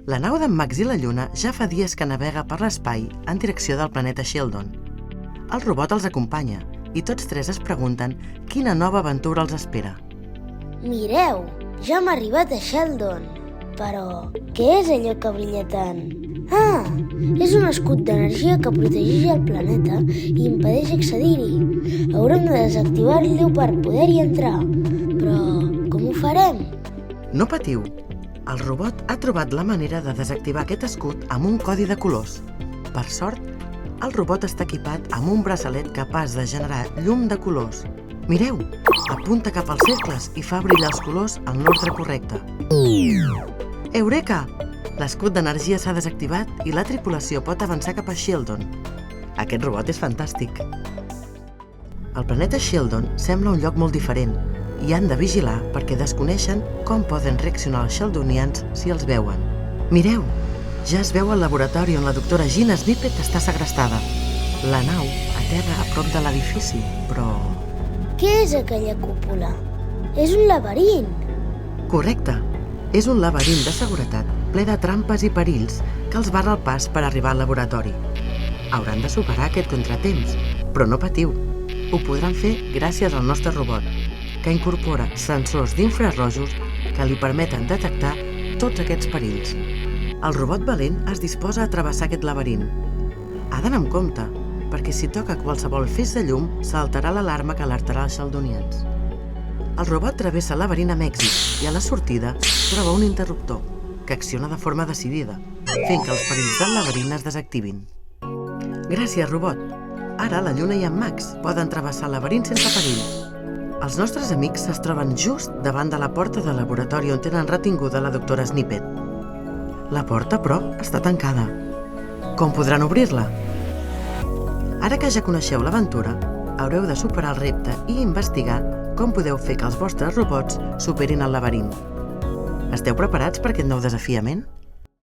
La nau d'en Max i la Lluna ja fa dies que navega per l'espai en direcció del planeta Sheldon. El robot els acompanya i tots tres es pregunten quina nova aventura els espera. Mireu, ja hem arribat a Sheldon. Però què és allò que brilla tant? Ah, és un escut d'energia que protegeix el planeta i impedeix accedir-hi. Haurem de desactivar-lo per poder-hi entrar. Però com ho farem? No patiu, el robot ha trobat la manera de desactivar aquest escut amb un codi de colors. Per sort, el robot està equipat amb un braçalet capaç de generar llum de colors. Mireu, apunta cap als cercles i fa brillar els colors en l'ordre correcte. Eureka! L'escut d'energia s'ha desactivat i la tripulació pot avançar cap a Sheldon. Aquest robot és fantàstic. El planeta Sheldon sembla un lloc molt diferent i han de vigilar perquè desconeixen com poden reaccionar els sheldonians si els veuen. Mireu, ja es veu al laboratori on la doctora Gina Snippet està segrestada. La nau aterra a prop de l'edifici, però... Què és aquella cúpula? És un laberint. Correcte, és un laberint de seguretat ple de trampes i perills que els barra el pas per arribar al laboratori. Hauran de superar aquest contratemps, però no patiu, ho podran fer gràcies al nostre robot, que incorpora sensors d'infrarrojos que li permeten detectar tots aquests perills. El robot valent es disposa a travessar aquest laberint. Ha d'anar amb compte, perquè si toca qualsevol feix de llum, saltarà l'alarma que alertarà els sheldonians. El robot travessa el laberint amb èxit i a la sortida troba un interruptor que acciona de forma decidida, fent que els perills del laberint es desactivin. Gràcies, robot! Ara la Lluna i en Max poden travessar el laberint sense perill. Els nostres amics es troben just davant de la porta del laboratori on tenen retinguda la doctora Snippet. La porta, però, està tancada. Com podran obrir-la? Ara que ja coneixeu l'aventura, haureu de superar el repte i investigar com podeu fer que els vostres robots superin el laberint. Esteu preparats per aquest nou desafiament?